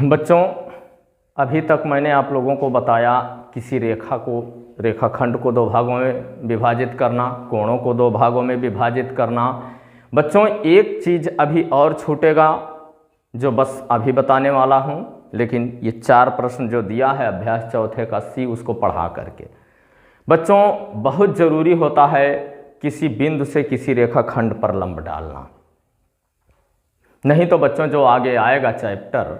बच्चों, अभी तक मैंने आप लोगों को बताया किसी रेखाखंड को दो भागों में विभाजित करना, कोणों को दो भागों में विभाजित करना। बच्चों, एक चीज़ अभी और छूटेगा जो बस अभी बताने वाला हूँ, लेकिन ये 4 प्रश्न जो दिया है अभ्यास चौथे का सी, उसको पढ़ा करके बच्चों बहुत ज़रूरी होता है किसी बिंदु से किसी रेखाखंड पर लंब डालना। नहीं तो बच्चों जो आगे आएगा चैप्टर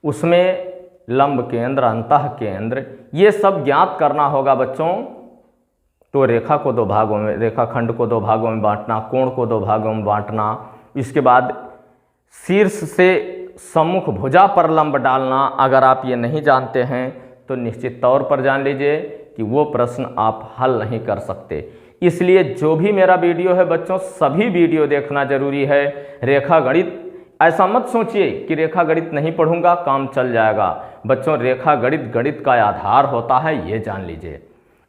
उसमें लंब केंद्र, अंतः केंद्र, ये सब ज्ञात करना होगा बच्चों। तो रेखाखंड को 2 भागों में बांटना, कोण को 2 भागों में बांटना, इसके बाद शीर्ष से सम्मुख भुजा पर लंब डालना। अगर आप ये नहीं जानते हैं तो निश्चित तौर पर जान लीजिए कि वो प्रश्न आप हल नहीं कर सकते। इसलिए जो भी मेरा वीडियो है बच्चों, सभी वीडियो देखना जरूरी है। रेखा गणित, ऐसा मत सोचिए कि रेखा गणित नहीं पढ़ूंगा काम चल जाएगा। बच्चों, रेखा गणित का आधार होता है, ये जान लीजिए।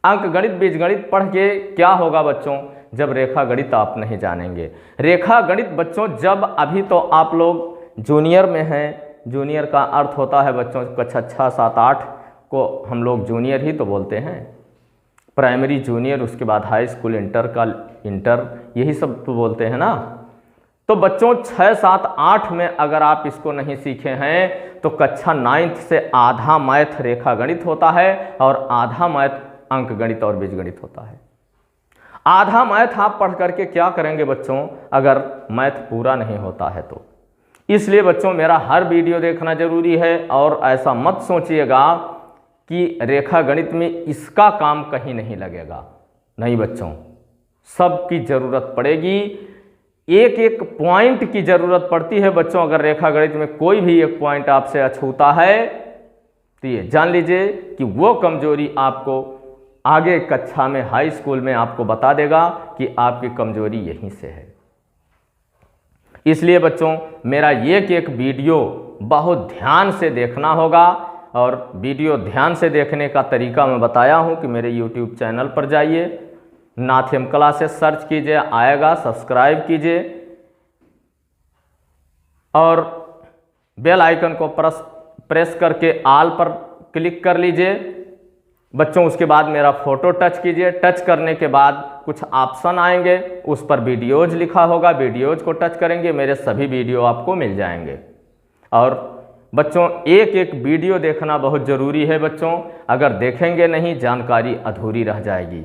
अंक गणित, बीजगणित पढ़ के क्या होगा बच्चों, जब रेखा गणित आप नहीं जानेंगे। रेखा गणित बच्चों, जब अभी तो आप लोग जूनियर में हैं, जूनियर का अर्थ होता है बच्चों कक्षा 6, 7, 8 को हम लोग जूनियर ही तो बोलते हैं, प्राइमरी जूनियर, उसके बाद हाई स्कूल, इंटर का इंटर, यही सब तो बोलते हैं ना। तो बच्चों 6, 7, 8 में अगर आप इसको नहीं सीखे हैं तो कक्षा 9th से आधा मैथ रेखा गणित होता है और आधा मैथ अंक गणित और बीजगणित होता है। आधा मैथ आप पढ़ करके क्या करेंगे बच्चों, अगर मैथ पूरा नहीं होता है तो। इसलिए बच्चों मेरा हर वीडियो देखना जरूरी है और ऐसा मत सोचिएगा कि रेखा गणित में इसका काम कहीं नहीं लगेगा। नहीं बच्चों, सबकी जरूरत पड़ेगी, एक एक पॉइंट की जरूरत पड़ती है बच्चों। अगर रेखा गणित में कोई भी एक पॉइंट आपसे अछूता है तो ये जान लीजिए कि वो कमजोरी आपको आगे कक्षा में, हाई स्कूल में आपको बता देगा कि आपकी कमजोरी यहीं से है। इसलिए बच्चों मेरा एक वीडियो बहुत ध्यान से देखना होगा और वीडियो ध्यान से देखने का तरीका मैं बताया हूं कि मेरे YouTube चैनल पर जाइए, नाथ एम क्लासेस सर्च कीजिए, आएगा, सब्सक्राइब कीजिए और बेल आइकन को प्रेस करके ऑल पर क्लिक कर लीजिए बच्चों। उसके बाद मेरा फोटो टच कीजिए, टच करने के बाद कुछ ऑप्शन आएंगे, उस पर वीडियोज लिखा होगा, वीडियोज को टच करेंगे, मेरे सभी वीडियो आपको मिल जाएंगे। और बच्चों एक एक वीडियो देखना बहुत ज़रूरी है बच्चों, अगर देखेंगे नहीं जानकारी अधूरी रह जाएगी।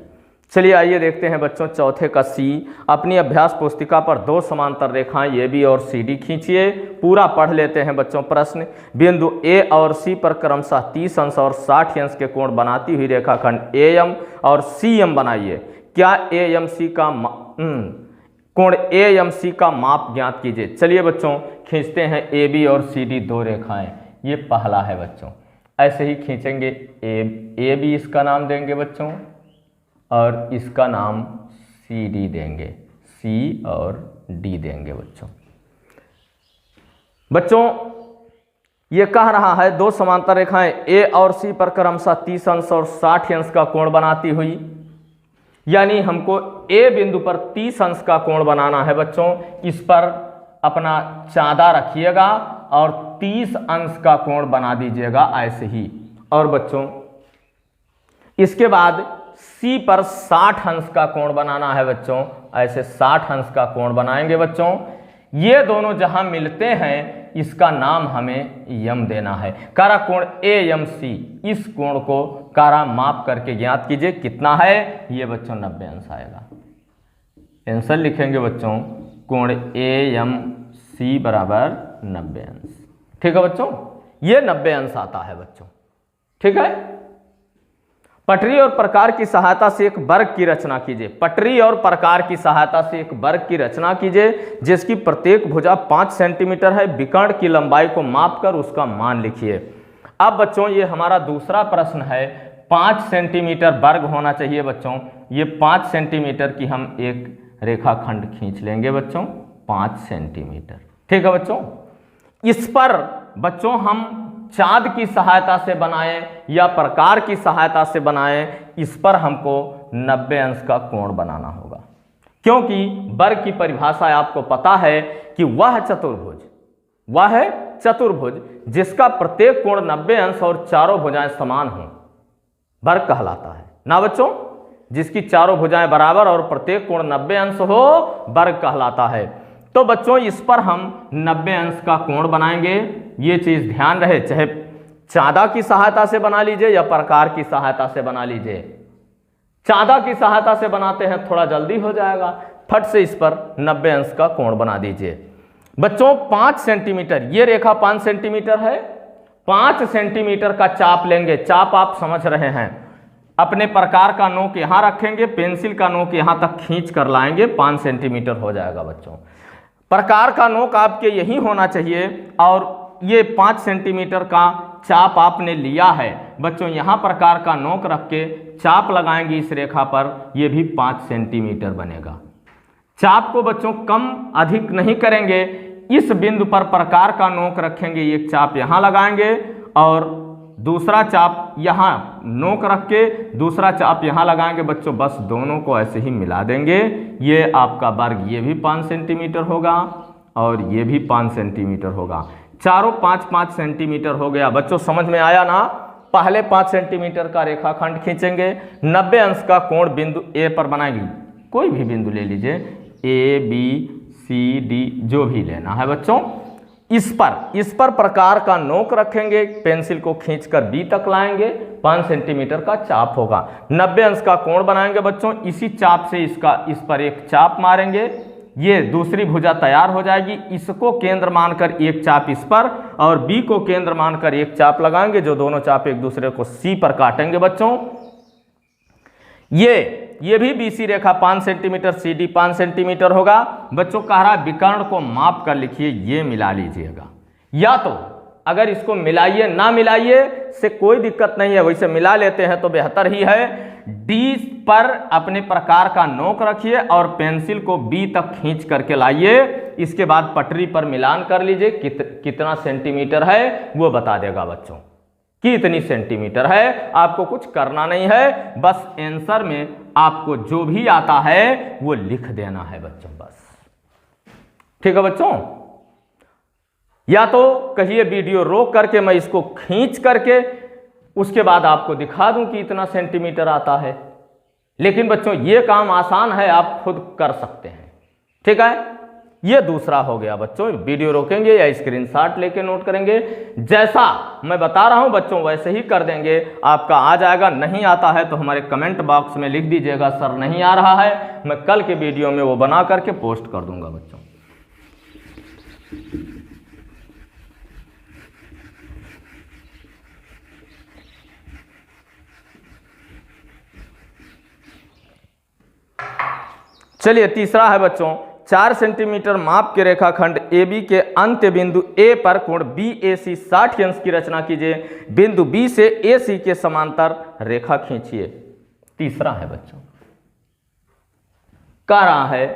चलिए आइए देखते हैं बच्चों चौथे का सी। अपनी अभ्यास पुस्तिका पर 2 समांतर रेखाएं ए बी और सी डी खींचिए। पूरा पढ़ लेते हैं बच्चों प्रश्न। बिंदु ए और सी पर क्रमशः 30 अंश और 60 अंश के कोण बनाती हुई रेखाखंड ए एम और सी एम बनाइए। क्या ए एम सी का कोण ए एम सी का माप ज्ञात कीजिए। चलिए बच्चों खींचते हैं ए बी और सी डी 2 रेखाएं। ये पहला है बच्चों, ऐसे ही खींचेंगे। ए बी इसका नाम देंगे बच्चों और इसका नाम सी डी देंगे, सी और डी देंगे बच्चों ये कह रहा है 2 समांतर रेखाएं ए और सी पर क्रमशः 30 अंश और 60 अंश का कोण बनाती हुई, यानी हमको ए बिंदु पर 30 अंश का कोण बनाना है बच्चों। इस पर अपना चांदा रखिएगा और 30 अंश का कोण बना दीजिएगा ऐसे ही। और बच्चों इसके बाद सी पर 60 अंश का कोण बनाना है बच्चों, ऐसे 60 अंश का कोण बनाएंगे बच्चों। ये दोनों जहां मिलते हैं इसका नाम हमें यम देना है। कारा कोण ए एम सी, इस कोण को कारा माप करके ज्ञात कीजिए कितना है। ये बच्चों 90 अंश आएगा। आंसर लिखेंगे बच्चों कोण ए एम सी बराबर 90 अंश। ठीक है बच्चों, ये 90 अंश आता है बच्चों। ठीक है। पटरी और प्रकार की सहायता से एक वर्ग की रचना कीजिए। पटरी और प्रकार की सहायता से एक वर्ग की रचना कीजिए जिसकी प्रत्येक भुजा 5 सेंटीमीटर है। विकर्ण की लंबाई को मापकर उसका मान लिखिए। अब बच्चों ये हमारा दूसरा प्रश्न है। 5 सेंटीमीटर वर्ग होना चाहिए बच्चों। ये 5 सेंटीमीटर की हम एक रेखाखंड खींच लेंगे बच्चों, 5 सेंटीमीटर। ठीक है बच्चों। इस पर बच्चों हम चाँद की सहायता से बनाएं या प्रकार की सहायता से बनाएं, इस पर हमको 90 अंश का कोण बनाना होगा। क्योंकि वर्ग की परिभाषा आपको पता है कि वह चतुर्भुज, वह चतुर्भुज जिसका प्रत्येक कोण 90 अंश और चारों भुजाएं समान हों, वर्ग कहलाता है ना बच्चों। जिसकी चारों भुजाएं बराबर और प्रत्येक कोण 90 अंश हो, वर्ग कहलाता है। तो बच्चों इस पर हम 90 अंश का कोण बनाएंगे। ये चीज ध्यान रहे, चाहे चाँदा की सहायता से बना लीजिए या प्रकार की सहायता से बना लीजिए। चाँदा की सहायता से बनाते हैं थोड़ा जल्दी हो जाएगा, फट से इस पर 90 अंश का कोण बना दीजिए। बच्चों 5 सेंटीमीटर, ये रेखा 5 सेंटीमीटर है, 5 सेंटीमीटर का चाप लेंगे। चाप आप समझ रहे हैं, अपने प्रकार का नोक यहां रखेंगे, पेंसिल का नोक यहां तक खींच कर लाएंगे, 5 सेंटीमीटर हो जाएगा बच्चों। प्रकार का नोक आपके यही होना चाहिए और ये 5 सेंटीमीटर का चाप आपने लिया है बच्चों। यहां प्रकार का नोक रख के चाप लगाएंगे इस रेखा पर, यह भी 5 सेंटीमीटर बनेगा। चाप को बच्चों कम अधिक नहीं करेंगे, इस बिंदु पर प्रकार का नोक रखेंगे, एक चाप यहां लगाएंगे और दूसरा चाप यहां नोक रख के दूसरा चाप यहां लगाएंगे बच्चों। बस दोनों को ऐसे ही मिला देंगे, ये आपका वर्ग, ये भी 5 सेंटीमीटर होगा और ये भी 5 सेंटीमीटर होगा। चारों 5-5 सेंटीमीटर हो गया बच्चों। समझ में आया ना? पहले 5 सेंटीमीटर का रेखाखंड खींचेंगे, 90 अंश का कोण बिंदु ए पर बनाएंगे। कोई भी बिंदु ले लीजिए, ए बी सी डी जो भी लेना है बच्चों। इस पर प्रकार का नोक रखेंगे, पेंसिल को खींचकर बी तक लाएंगे, 5 सेंटीमीटर का चाप होगा। 90 अंश का कोण बनाएंगे बच्चों। इसी चाप से इस पर एक चाप मारेंगे, ये दूसरी भुजा तैयार हो जाएगी। इसको केंद्र मानकर एक चाप इस पर और बी को केंद्र मानकर एक चाप लगाएंगे, जो दोनों चाप एक दूसरे को सी पर काटेंगे बच्चों। ये भी बीसी रेखा 5 सेंटीमीटर, सी डी 5 सेंटीमीटर होगा बच्चों। कह रहा है विकर्ण को माप कर लिखिए, ये मिला लीजिएगा। या तो अगर इसको मिलाइए ना मिलाइए से कोई दिक्कत नहीं है, वैसे मिला लेते हैं तो बेहतर ही है। डी पर अपने प्रकार का नोक रखिए और पेंसिल को बी तक खींच करके लाइए। इसके बाद पटरी पर मिलान कर लीजिए, कितना सेंटीमीटर है वो बता देगा बच्चों कि इतनी सेंटीमीटर है। आपको कुछ करना नहीं है, बस आंसर में आपको जो भी आता है वो लिख देना है बच्चों, बस। ठीक है बच्चों? या तो कहिए वीडियो रोक करके मैं इसको खींच करके उसके बाद आपको दिखा दूं कि इतना सेंटीमीटर आता है, लेकिन बच्चों ये काम आसान है, आप खुद कर सकते हैं। ठीक है? ये दूसरा हो गया बच्चों। वीडियो रोकेंगे या स्क्रीनशॉट लेके नोट करेंगे, जैसा मैं बता रहा हूं बच्चों वैसे ही कर देंगे, आपका आ जाएगा। नहीं आता है तो हमारे कमेंट बॉक्स में लिख दीजिएगा सर नहीं आ रहा है, मैं कल के वीडियो में वो बना करके पोस्ट कर दूंगा बच्चों। चलिए तीसरा है बच्चों, 4 सेंटीमीटर माप के रेखाखंड AB के अंत्य बिंदु A पर कोण BAC 60 अंश की रचना कीजिए। बिंदु B से AC के समांतर रेखा खींचिए। तीसरा है बच्चों, कह रहा है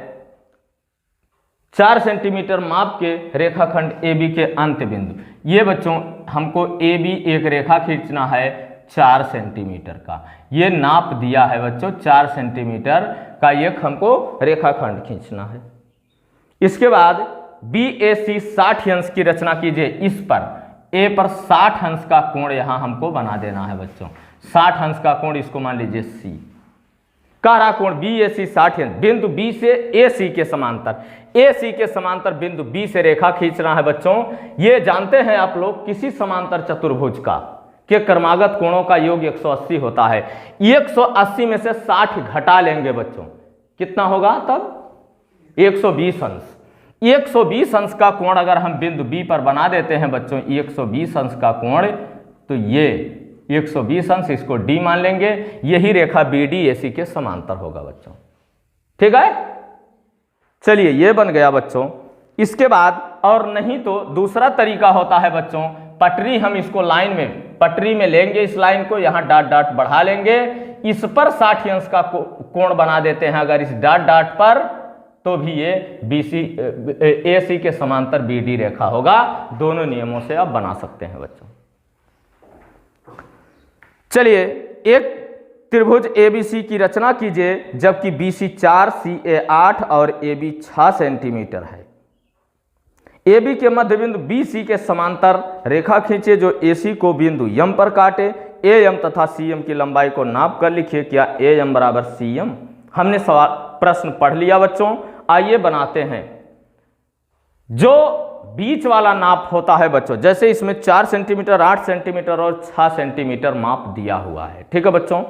4 सेंटीमीटर माप के रेखाखंड AB के अंत्य बिंदु। ये बच्चों हमको AB एक रेखा खींचना है 4 सेंटीमीटर का, ये नाप दिया है बच्चों। 4 सेंटीमीटर का एक हमको रेखाखंड खींचना है। इसके बाद BAC 60 अंश की रचना कीजिए। इस पर A पर 60 अंश का कोण यहां हमको बना देना है बच्चों। 60 अंश का कोण इसको मान लीजिए C। कह रहा कोण BAC 60 अंश, बिंदु B से AC के समांतर, AC के समांतर बिंदु B से रेखा खींचना है बच्चों। ये जानते हैं आप लोग, किसी समांतर चतुर्भुज का के क्रमागत कोणों का योग 180 होता है। 180 में से 60 घटा लेंगे बच्चों, कितना होगा तब? 120 अंश। 120 अंश का कोण अगर हम बिंदु B पर बना देते हैं बच्चों, 120 अंश का कोण, तो ये 120 अंश इसको D मान लेंगे। यही रेखा BD AC के समांतर होगा बच्चों। ठीक है? चलिए ये बन गया बच्चों। इसके बाद और नहीं तो दूसरा तरीका होता है बच्चों, पटरी हम इसको लाइन में पटरी में लेंगे, इस लाइन को यहां डॉट डॉट बढ़ा लेंगे, इस पर 60 अंश का कोण बना देते हैं अगर इस डॉट डॉट पर, तो भी ये AC के समांतर BD रेखा होगा। दोनों नियमों से आप बना सकते हैं बच्चों। चलिए एक त्रिभुज ABC की रचना कीजिए, जबकि BC 4, CA 8 और AB 6 सेंटीमीटर है। ए बी के मध्य बिंदु बी सी के समांतर रेखा खींचे जो ए सी को बिंदु यम पर काटे। ए एम तथा सी एम की लंबाई को नाप कर लिखिए। क्या ए एम बराबर सी एम? हमने सवाल प्रश्न पढ़ लिया बच्चों। आइए बनाते हैं। जो बीच वाला नाप होता है बच्चों, जैसे इसमें 4 सेंटीमीटर, 8 सेंटीमीटर और 6 सेंटीमीटर माप दिया हुआ है, ठीक है बच्चों।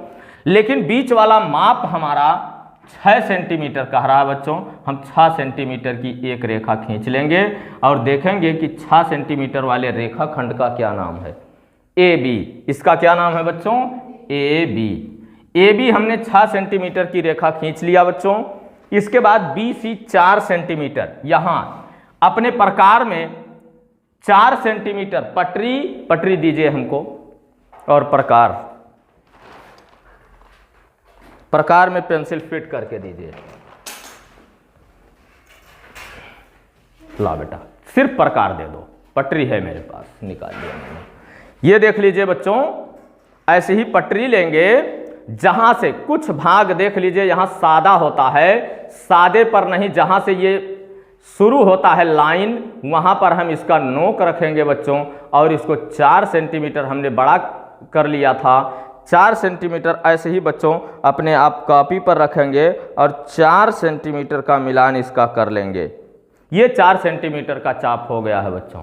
लेकिन बीच वाला माप हमारा 6 सेंटीमीटर कह रहा है बच्चों। हम 6 सेंटीमीटर की एक रेखा खींच लेंगे और देखेंगे कि 6 सेंटीमीटर वाले रेखा खंड का क्या नाम है? A B. इसका क्या नाम है बच्चों? A B. ए बी हमने 6 सेंटीमीटर की रेखा खींच लिया बच्चों। इसके बाद बी सी 4 सेंटीमीटर, यहां अपने प्रकार में 4 सेंटीमीटर पटरी दीजिए हमको, और प्रकार में पेंसिल फिट करके दीजिए। ला बेटा, सिर्फ प्रकार दे दो, पटरी है मेरे पास, निकाल दिया मैंने। ये देख लीजिए बच्चों, ऐसे ही पटरी लेंगे, जहां से कुछ भाग देख लीजिए यहां सादा होता है, सादे पर नहीं, जहां से ये शुरू होता है लाइन, वहां पर हम इसका नोक रखेंगे बच्चों। और इसको 4 सेंटीमीटर हमने बड़ा कर लिया था, 4 सेंटीमीटर ऐसे ही बच्चों अपने आप कॉपी पर रखेंगे और 4 सेंटीमीटर का मिलान इसका कर लेंगे। ये 4 सेंटीमीटर का चाप हो गया है बच्चों,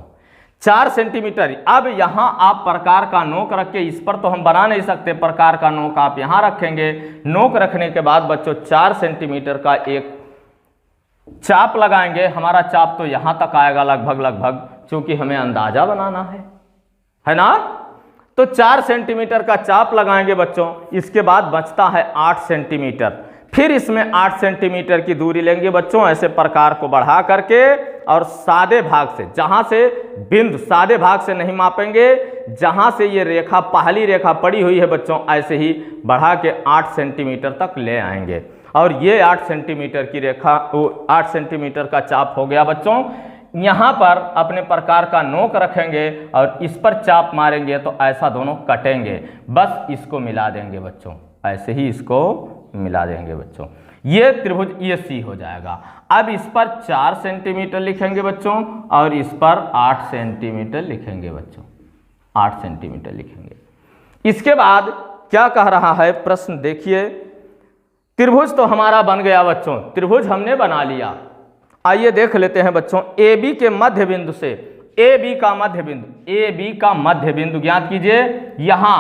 4 सेंटीमीटर। अब यहाँ आप प्रकार का नोक रख के, इस पर तो हम बना नहीं सकते, प्रकार का नोक आप यहाँ रखेंगे। नोक रखने के बाद बच्चों 4 सेंटीमीटर का एक चाप लगाएंगे। हमारा चाप तो यहाँ तक आएगा लगभग, क्योंकि हमें अंदाजा बनाना है ना। तो 4 सेंटीमीटर का चाप लगाएंगे बच्चों। इसके बाद बचता है 8 सेंटीमीटर। फिर इसमें 8 सेंटीमीटर की दूरी लेंगे बच्चों, ऐसे प्रकार को बढ़ा करके, और सादे भाग से, जहां से बिंदु, सादे भाग से नहीं मापेंगे, जहां से ये रेखा पहली रेखा पड़ी हुई है बच्चों, ऐसे ही बढ़ा के 8 सेंटीमीटर तक ले आएंगे। और ये 8 सेंटीमीटर की रेखा, 8 सेंटीमीटर का चाप हो गया बच्चों। यहाँ पर अपने प्रकार का नोक रखेंगे और इस पर चाप मारेंगे तो ऐसा दोनों कटेंगे। बस इसको मिला देंगे बच्चों, ऐसे ही इसको मिला देंगे बच्चों। ये त्रिभुज ये सी हो जाएगा। अब इस पर 4 सेंटीमीटर लिखेंगे बच्चों और इस पर 8 सेंटीमीटर लिखेंगे बच्चों, 8 सेंटीमीटर लिखेंगे। इसके बाद क्या कह रहा है प्रश्न देखिए। त्रिभुज तो हमारा बन गया बच्चों, त्रिभुज हमने बना लिया। आइए देख लेते हैं बच्चों, ए बी के मध्य बिंदु से, ए बी का मध्य बिंदु ज्ञात कीजिए। यहां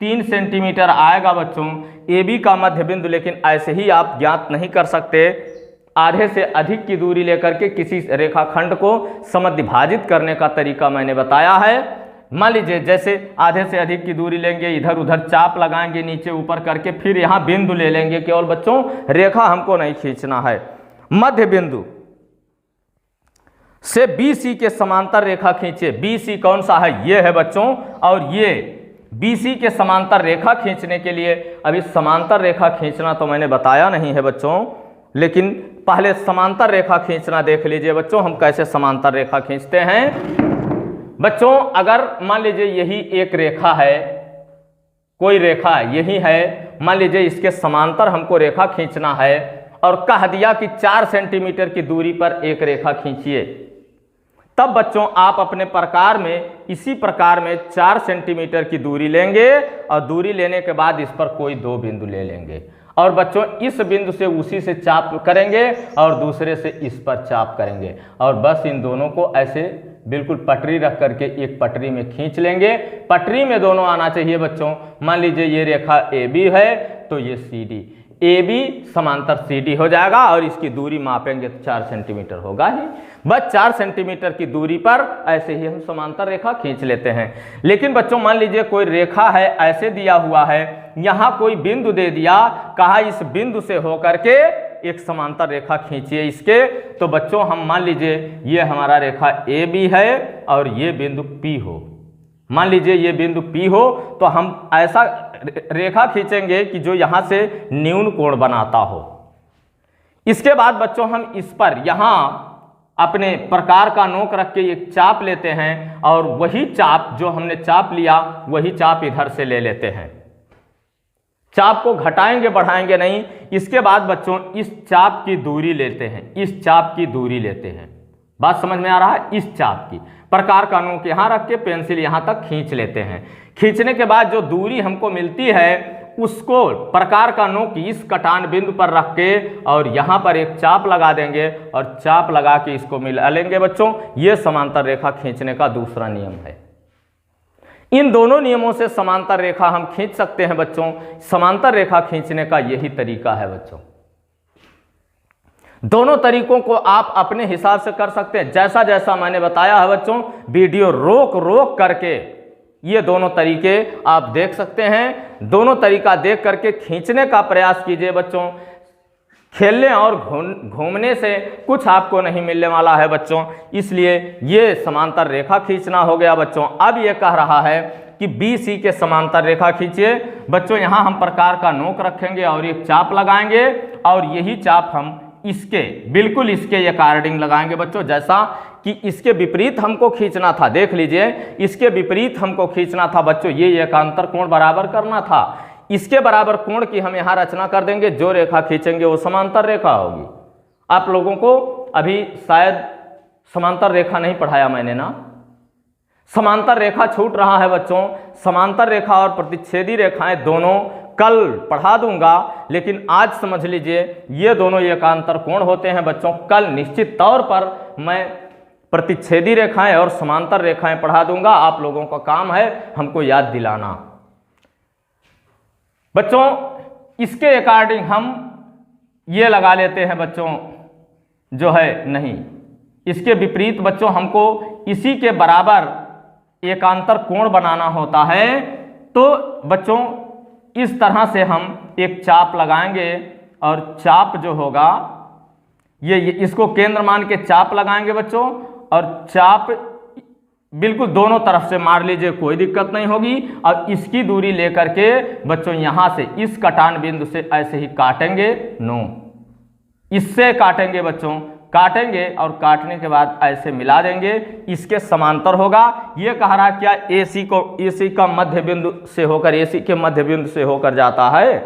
3 सेंटीमीटर आएगा बच्चों ए बी का मध्य बिंदु, लेकिन ऐसे ही आप ज्ञात नहीं कर सकते। आधे से अधिक की दूरी लेकर के किसी रेखाखंड को समद्विभाजित करने का तरीका मैंने बताया है। मान लीजिए जैसे आधे से अधिक की दूरी लेंगे, इधर उधर चाप लगाएंगे नीचे ऊपर करके, फिर यहां बिंदु ले लेंगे। केवल बच्चों रेखा हमको नहीं खींचना है। मध्य बिंदु से बी सी के समांतर रेखा खींचे। बी सी कौन सा है? ये है बच्चों। और ये बी सी के समांतर रेखा खींचने के लिए, अभी समांतर रेखा खींचना तो मैंने बताया नहीं है बच्चों, लेकिन पहले समांतर रेखा खींचना देख लीजिए बच्चों, हम कैसे समांतर रेखा खींचते हैं। बच्चों अगर मान लीजिए यही एक रेखा है, कोई रेखा यही है, मान लीजिए इसके समांतर हमको रेखा खींचना है, और कह दिया कि 4 सेंटीमीटर की दूरी पर एक रेखा खींचिए, तब बच्चों आप अपने प्रकार में, इसी प्रकार में 4 सेंटीमीटर की दूरी लेंगे, और दूरी लेने के बाद इस पर कोई 2 बिंदु ले लेंगे, और बच्चों इस बिंदु से उसी से चाप करेंगे और दूसरे से इस पर चाप करेंगे, और बस इन दोनों को ऐसे बिल्कुल पटरी रख करके एक पटरी में खींच लेंगे। पटरी में दोनों आना चाहिए बच्चों। मान लीजिए ये रेखा ए बी है तो ये सी डी, ए बी समांतर सी डी हो जाएगा, और इसकी दूरी मापेंगे तो 4 सेंटीमीटर होगा ही। बस 4 सेंटीमीटर की दूरी पर ऐसे ही हम समांतर रेखा खींच लेते हैं। लेकिन बच्चों मान लीजिए कोई रेखा है, ऐसे दिया हुआ है, यहाँ कोई बिंदु दे दिया, कहा इस बिंदु से होकर के एक समांतर रेखा खींचिए इसके। तो बच्चों हम मान लीजिए ये हमारा रेखा ए बी है और ये बिंदु पी हो, मान लीजिए ये बिंदु पी हो, तो हम ऐसा रेखा खींचेंगे कि जो यहां से न्यून कोण बनाता हो। इसके बाद बच्चों हम इस पर यहां अपने प्रकार का नोक रख के एक चाप लेते हैं, और वही चाप जो हमने चाप लिया वही चाप इधर से ले लेते हैं। चाप को घटाएंगे बढ़ाएंगे नहीं। इसके बाद बच्चों इस चाप की दूरी लेते हैं, इस चाप की दूरी लेते हैं, बात समझ में आ रहा है? इस चाप की प्रकार का नोक यहाँ रख के पेंसिल यहाँ तक खींच लेते हैं। खींचने के बाद जो दूरी हमको मिलती है उसको प्रकार का नोक इस कटान बिंदु पर रख के और यहाँ पर एक चाप लगा देंगे और चाप लगा के इसको मिला लेंगे बच्चों। ये समांतर रेखा खींचने का दूसरा नियम है। इन दोनों नियमों से समांतर रेखा हम खींच सकते हैं बच्चों। समांतर रेखा खींचने का यही तरीका है बच्चों। दोनों तरीकों को आप अपने हिसाब से कर सकते हैं। जैसा जैसा मैंने बताया है बच्चों, वीडियो रोक रोक करके ये दोनों तरीके आप देख सकते हैं। दोनों तरीका देख करके खींचने का प्रयास कीजिए बच्चों। खेलने और घूमने से कुछ आपको नहीं मिलने वाला है बच्चों, इसलिए ये समांतर रेखा खींचना हो गया बच्चों। अब ये कह रहा है कि BC के समांतर रेखा खींचिए बच्चों। यहाँ हम प्रकार का नोक रखेंगे और एक चाप लगाएंगे और यही चाप हम इसके बिल्कुल इसके अकॉर्डिंग लगाएंगे बच्चों। जैसा कि इसके विपरीत हमको खींचना था, देख लीजिए, इसके विपरीत हमको खींचना था बच्चों। ये एकांतर कोण बराबर करना था। इसके बराबर कोण की हम यहाँ रचना कर देंगे। जो रेखा खींचेंगे वो समांतर रेखा होगी। आप लोगों को अभी शायद समांतर रेखा नहीं पढ़ाया मैंने ना। समांतर रेखा छूट रहा है बच्चों। समांतर रेखा और प्रतिच्छेदी रेखाएं दोनों कल पढ़ा दूंगा, लेकिन आज समझ लीजिए ये दोनों एकांतर कोण होते हैं बच्चों। कल निश्चित तौर पर मैं प्रतिच्छेदी रेखाएं और समांतर रेखाएं पढ़ा दूंगा। आप लोगों का काम है हमको याद दिलाना बच्चों। इसके अकॉर्डिंग हम ये लगा लेते हैं बच्चों, जो है नहीं, इसके विपरीत बच्चों हमको इसी के बराबर एकांतर कोण बनाना होता है। तो बच्चों इस तरह से हम एक चाप लगाएंगे और चाप जो होगा ये इसको केंद्र मान के चाप लगाएंगे बच्चों। और चाप बिल्कुल दोनों तरफ से मार लीजिए, कोई दिक्कत नहीं होगी। और इसकी दूरी लेकर के बच्चों यहाँ से इस कटान बिंदु से ऐसे ही काटेंगे, नो इससे काटेंगे बच्चों, काटेंगे और काटने के बाद ऐसे मिला देंगे, इसके समांतर होगा। ये कह रहा क्या AC का मध्य बिंदु से होकर AC के मध्य बिंदु से होकर जाता है।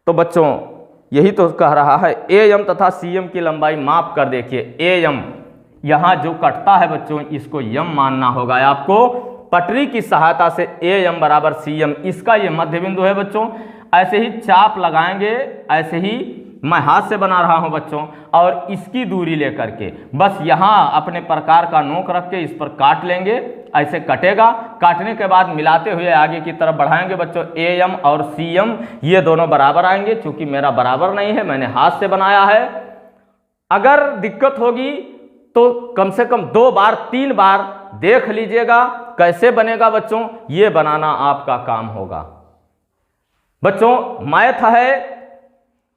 तो बच्चों यही तो कह रहा है। AM तथा CM की लंबाई माप कर देखिए। AM यहाँ जो कटता है बच्चों इसको यम मानना होगा आपको। पटरी की सहायता से AM बराबर CM, इसका ये मध्य बिंदु है बच्चों। ऐसे ही चाप लगाएंगे, ऐसे ही मैं हाथ से बना रहा हूं बच्चों, और इसकी दूरी लेकर के बस यहाँ अपने प्रकार का नोक रख के इस पर काट लेंगे। ऐसे कटेगा। काटने के बाद मिलाते हुए आगे की तरफ बढ़ाएंगे बच्चों। AM और CM ये दोनों बराबर आएंगे। चूंकि मेरा बराबर नहीं है, मैंने हाथ से बनाया है। अगर दिक्कत होगी तो कम से कम 2 बार 3 बार देख लीजिएगा कैसे बनेगा बच्चों। ये बनाना आपका काम होगा बच्चों। मैथ है,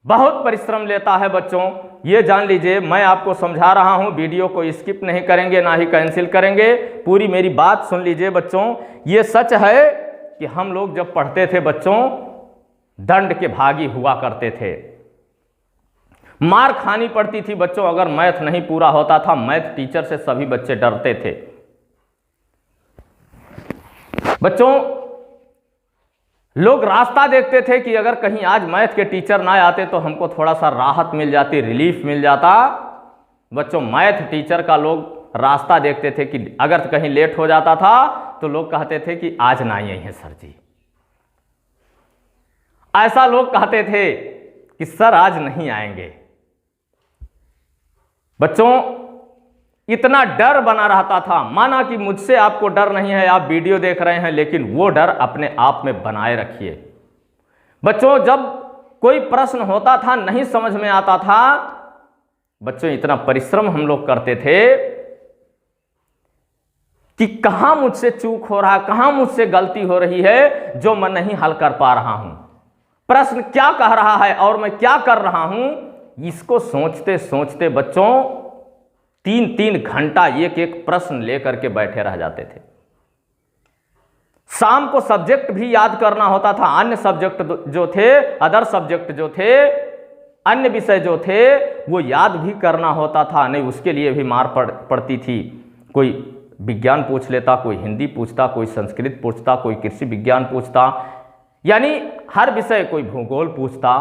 बहुत परिश्रम लेता है बच्चों, ये जान लीजिए। मैं आपको समझा रहा हूं, वीडियो को स्किप नहीं करेंगे, ना ही कैंसिल करेंगे। पूरी मेरी बात सुन लीजिए बच्चों। ये सच है कि हम लोग जब पढ़ते थे बच्चों दंड के भागी हुआ करते थे। मार खानी पड़ती थी बच्चों अगर मैथ नहीं पूरा होता था। मैथ टीचर से सभी बच्चे डरते थे बच्चों। लोग रास्ता देखते थे कि अगर कहीं आज मैथ के टीचर ना आते तो हमको थोड़ा सा राहत मिल जाती, रिलीफ मिल जाता बच्चों। मैथ टीचर का लोग रास्ता देखते थे कि अगर कहीं लेट हो जाता था तो लोग कहते थे कि आज ना आई हैं सर जी। ऐसा लोग कहते थे कि सर आज नहीं आएंगे बच्चों। इतना डर बना रहता था। माना कि मुझसे आपको डर नहीं है, आप वीडियो देख रहे हैं, लेकिन वो डर अपने आप में बनाए रखिए बच्चों। जब कोई प्रश्न होता था नहीं समझ में आता था बच्चों, इतना परिश्रम हम लोग करते थे कि कहां मुझसे चूक हो रहा, कहां मुझसे गलती हो रही है जो मैं नहीं हल कर पा रहा हूं। प्रश्न क्या कह रहा है और मैं क्या कर रहा हूं, इसको सोचते सोचते बच्चों 3-3 घंटा एक प्रश्न लेकर के बैठे रह जाते थे। शाम को सब्जेक्ट भी याद करना होता था। अन्य सब्जेक्ट जो थे, अदर सब्जेक्ट जो थे, अन्य विषय जो थे वो याद भी करना होता था। नहीं उसके लिए भी मार पड़ती थी। कोई विज्ञान पूछ लेता, कोई हिंदी पूछता, कोई संस्कृत पूछता, कोई कृषि विज्ञान पूछता, यानी हर विषय, कोई भूगोल पूछता।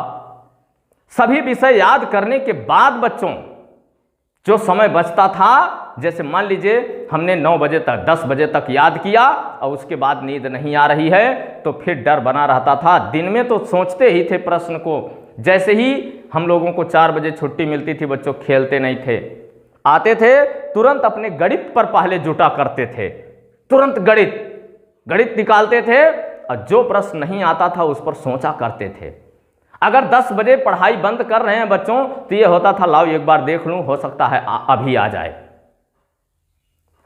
सभी विषय याद करने के बाद बच्चों जो समय बचता था, जैसे मान लीजिए हमने 9 बजे तक 10 बजे तक याद किया और उसके बाद नींद नहीं आ रही है, तो फिर डर बना रहता था। दिन में तो सोचते ही थे प्रश्न को। जैसे ही हम लोगों को 4 बजे छुट्टी मिलती थी, बच्चों खेलते नहीं थे, आते थे तुरंत अपने गणित पर पहले जुटा करते थे, तुरंत गणित निकालते थे और जो प्रश्न नहीं आता था उस पर सोचा करते थे। अगर 10 बजे पढ़ाई बंद कर रहे हैं बच्चों, तो ये होता था लाओ एक बार देख लूं, हो सकता है अभी आ जाए,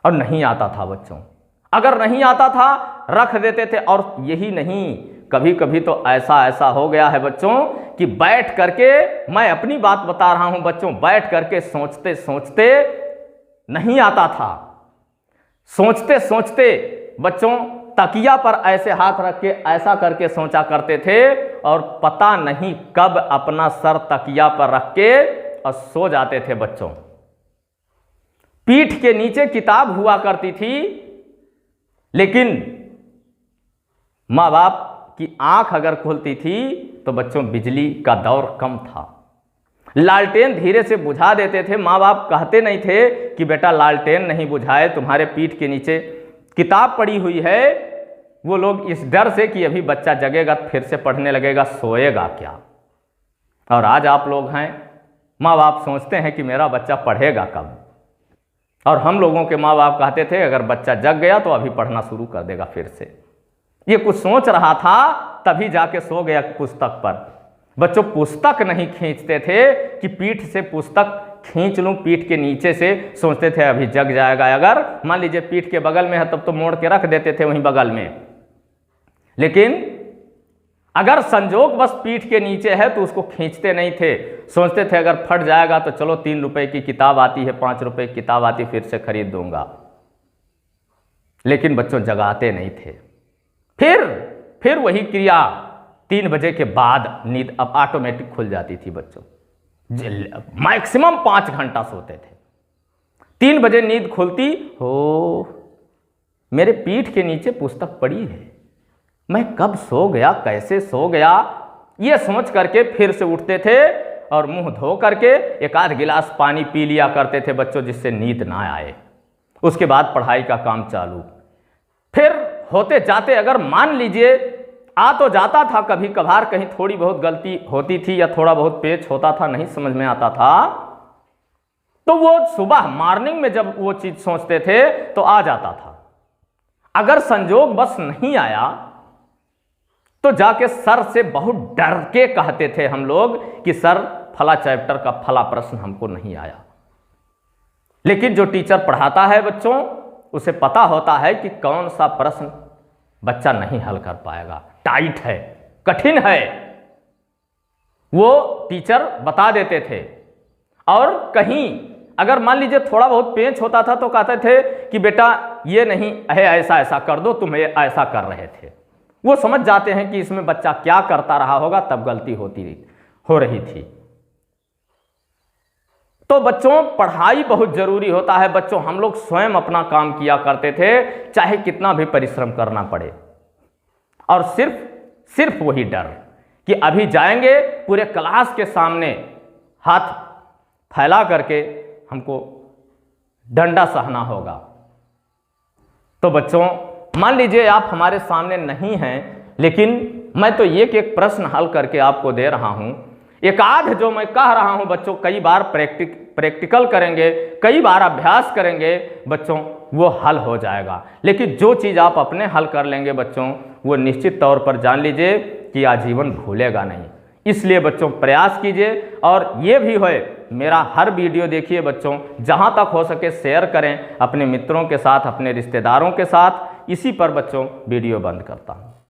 और नहीं आता था बच्चों। अगर नहीं आता था रख देते थे। और यही नहीं, कभी कभी तो ऐसा हो गया है बच्चों कि बैठ करके, मैं अपनी बात बता रहा हूं बच्चों, बैठ करके सोचते सोचते नहीं आता था, सोचते सोचते बच्चों तकिया पर ऐसे हाथ रख के ऐसा करके सोचा करते थे और पता नहीं कब अपना सर तकिया पर रख के और सो जाते थे बच्चों। पीठ के नीचे किताब हुआ करती थी, लेकिन माँ बाप की आंख अगर खुलती थी तो बच्चों बिजली का दौर कम था, लालटेन धीरे से बुझा देते थे। माँ बाप कहते नहीं थे कि बेटा लालटेन नहीं बुझाए, तुम्हारे पीठ के नीचे किताब पड़ी हुई है। वो लोग इस डर से कि अभी बच्चा जगेगा फिर से पढ़ने लगेगा, सोएगा क्या। और आज आप लोग हैं, माँ बाप सोचते हैं कि मेरा बच्चा पढ़ेगा कब, और हम लोगों के माँ बाप कहते थे अगर बच्चा जग गया तो अभी पढ़ना शुरू कर देगा फिर से। ये कुछ सोच रहा था तभी जाके सो गया पुस्तक पर। बच्चों पुस्तक नहीं खींचते थे कि पीठ से पुस्तक खींच लूं, पीठ के नीचे से सोचते थे अभी जग जाएगा। अगर मान लीजिए पीठ के बगल में है तब तो मोड़ के रख देते थे वहीं बगल में, लेकिन अगर संजोग बस पीठ के नीचे है तो उसको खींचते नहीं थे। सोचते थे अगर फट जाएगा तो चलो 3 रुपए की किताब आती है, 5 रुपए की किताब आती, फिर से खरीद दूंगा। लेकिन बच्चों जगाते नहीं थे। फिर वही क्रिया, 3 बजे के बाद नींद अब ऑटोमेटिक खुल जाती थी बच्चों। मैक्सिमम 5 घंटा सोते थे, 3 बजे नींद खुलती हो, मेरे पीठ के नीचे पुस्तक पड़ी है, मैं कब सो गया, कैसे सो गया, ये सोच करके फिर से उठते थे और मुंह धो करके 1 आध गिलास पानी पी लिया करते थे बच्चों, जिससे नींद ना आए। उसके बाद पढ़ाई का काम चालू। फिर होते जाते अगर मान लीजिए आ तो जाता था, कभी कभार कहीं थोड़ी बहुत गलती होती थी या थोड़ा बहुत पेच होता था, नहीं समझ में आता था, तो वो सुबह मॉर्निंग में जब वो चीज सोचते थे तो आ जाता था। अगर संजोग बस नहीं आया तो जाके सर से बहुत डर के कहते थे हम लोग कि सर फला चैप्टर का फला प्रश्न हमको नहीं आया। लेकिन जो टीचर पढ़ाता है बच्चों, उसे पता होता है कि कौन सा प्रश्न बच्चा नहीं हल कर पाएगा, टाइट है, कठिन है, वो टीचर बता देते थे। और कहीं अगर मान लीजिए थोड़ा बहुत पेच होता था तो कहते थे कि बेटा ये नहीं है, ऐसा ऐसा कर दो, तुम ऐसा कर रहे थे। वो समझ जाते हैं कि इसमें बच्चा क्या करता रहा होगा, तब गलती हो रही थी। तो बच्चों पढ़ाई बहुत जरूरी होता है बच्चों। हम लोग स्वयं अपना काम किया करते थे, चाहे कितना भी परिश्रम करना पड़े, और सिर्फ वही डर कि अभी जाएंगे पूरे क्लास के सामने हाथ फैला करके हमको डंडा सहना होगा। तो बच्चों मान लीजिए आप हमारे सामने नहीं हैं, लेकिन मैं तो एक प्रश्न हल करके आपको दे रहा हूं। एक आध जो मैं कह रहा हूं बच्चों, कई बार प्रैक्टिकल करेंगे, कई बार अभ्यास करेंगे बच्चों, वो हल हो जाएगा। लेकिन जो चीज़ आप अपने हल कर लेंगे बच्चों, वो निश्चित तौर पर जान लीजिए कि आजीवन भूलेगा नहीं। इसलिए बच्चों प्रयास कीजिए, और ये भी होए मेरा हर वीडियो देखिए बच्चों, जहाँ तक हो सके शेयर करें अपने मित्रों के साथ, अपने रिश्तेदारों के साथ। इसी पर बच्चों वीडियो बंद करता हूँ।